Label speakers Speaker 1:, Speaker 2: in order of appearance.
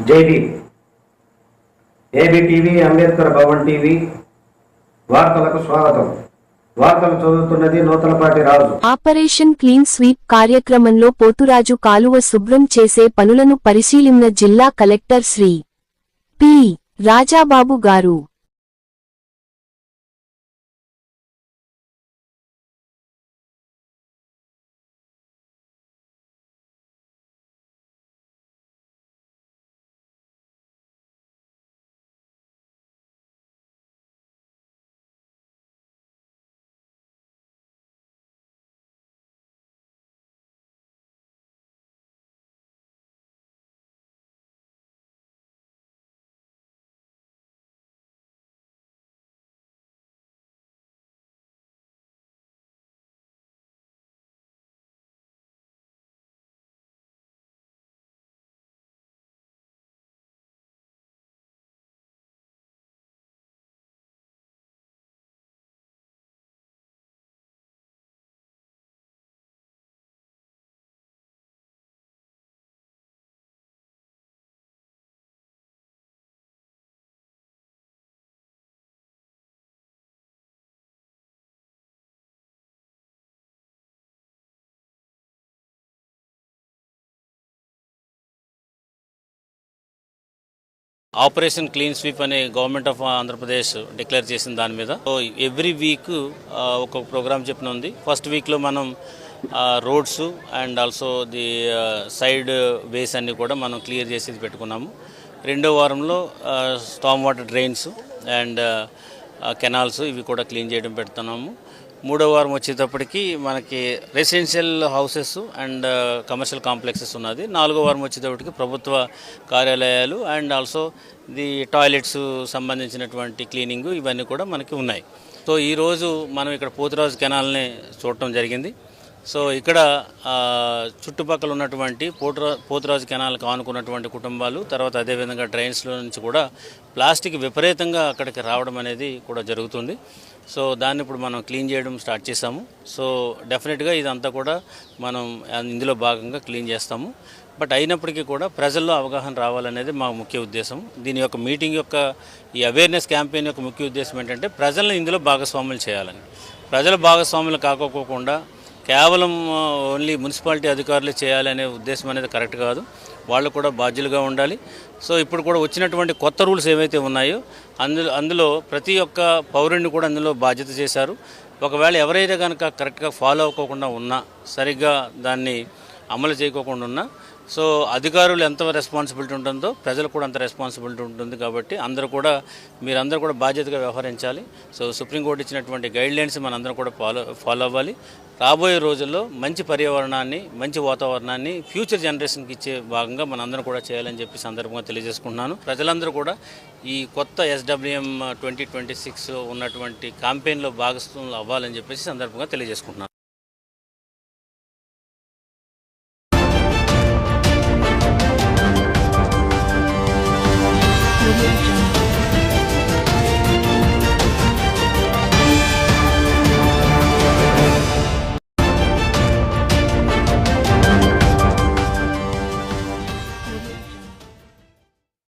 Speaker 1: జై Bhim. AB TV, Ambedkar Bhavan TV వార్తలకు స్వాగతం. వార్తలు చదువుతున్నది Nuthalapati Raju.
Speaker 2: Operation clean sweep కార్యక్రమంలో పోతురాజు కాలువ శుభ్రం చేసే పనులను పరిశీలించిన జిల్లా కలెక్టర్ శ్రీ పి. రాజాబాబు గారు.
Speaker 3: ఆపరేషన్ క్లీన్ స్వీప్ అనే గవర్నమెంట్ ఆఫ్ ఆంధ్రప్రదేశ్ డిక్లేర్ చేసిన దాని మీద ఎవ్రీ వీక్ ఒక ప్రోగ్రామ్ చెప్పిన ఉంది. ఫస్ట్ వీక్లో మనం roads and also the side వేస్ అన్నీ కూడా మనం క్లియర్ చేసేది పెట్టుకున్నాము. రెండో వారంలో storm water drains and canals ఇవి కూడా క్లీన్ చేయడం పెడుతున్నాము. మూడో వారం వచ్చేటప్పటికి మనకి residential houses and commercial complexes ఉన్నది. నాలుగో వారం వచ్చేటప్పటికి ప్రభుత్వ కార్యాలయాలు అండ్ ఆల్సో ది టాయిలెట్స్ సంబంధించినటువంటి క్లీనింగ్ ఇవన్నీ కూడా మనకి ఉన్నాయి. సో ఈరోజు మనం ఇక్కడ పోతురాజు కెనాల్ని చూడటం జరిగింది. సో ఇక్కడ చుట్టుపక్కల ఉన్నటువంటి పోతురాజు కెనాల్కి ఆనుకున్నటువంటి కుటుంబాలు, తర్వాత అదేవిధంగా డ్రైన్స్లో నుంచి కూడా ప్లాస్టిక్ విపరీతంగా అక్కడికి రావడం అనేది కూడా జరుగుతుంది. సో దాన్ని ఇప్పుడు మనం క్లీన్ చేయడం స్టార్ట్ చేసాము. సో డెఫినెట్గా ఇదంతా కూడా మనం ఇందులో భాగంగా క్లీన్ చేస్తాము. బట్ అయినప్పటికీ కూడా ప్రజల్లో అవగాహన రావాలనేది మా ముఖ్య ఉద్దేశం. దీని యొక్క మీటింగ్ యొక్క ఈ అవేర్నెస్ క్యాంపెయిన్ యొక్క ముఖ్య ఉద్దేశం ఏంటంటే ప్రజలను ఇందులో భాగస్వాములు చేయాలని. ప్రజల భాగస్వాములు కాకోకుండా కేవలం ఓన్లీ మున్సిపాలిటీ అధికారులే చేయాలనే ఉద్దేశం అనేది కరెక్ట్ కాదు. వాళ్ళు కూడా బాధ్యులుగా ఉండాలి. సో ఇప్పుడు కూడా వచ్చినటువంటి కొత్త రూల్స్ ఏవైతే ఉన్నాయో అందులో ప్రతి ఒక్క పౌరుడిని కూడా అందులో బాధ్యత చేశారు. ఒకవేళ ఎవరైతే కనుక కరెక్ట్గా ఫాలో అవ్వకుండా ఉన్నా, సరిగ్గా దాన్ని అమలు చేయకోకుండా ఉన్నా, సో అధికారులు ఎంత రెస్పాన్సిబిలిటీ ఉంటుందో ప్రజలు కూడా అంత రెస్పాన్సిబిలిటీ ఉంటుంది. కాబట్టి మీరందరూ కూడా బాధ్యతగా వ్యవహరించాలి. సో సుప్రీంకోర్టు ఇచ్చినటువంటి గైడ్లైన్స్ మనందరం కూడా ఫాలో అవ్వాలి. రాబోయే రోజుల్లో మంచి పర్యావరణాన్ని, మంచి వాతావరణాన్ని ఫ్యూచర్ జనరేషన్కి ఇచ్చే భాగంగా మనందరం కూడా చేయాలని చెప్పి సందర్భంగా తెలియజేసుకుంటున్నాను. ప్రజలందరూ కూడా ఈ కొత్త SWM 2026 ఉన్నటువంటి క్యాంపెయిన్లో భాగస్వాములు అవ్వాలని చెప్పేసి సందర్భంగా తెలియజేసుకుంటున్నాను.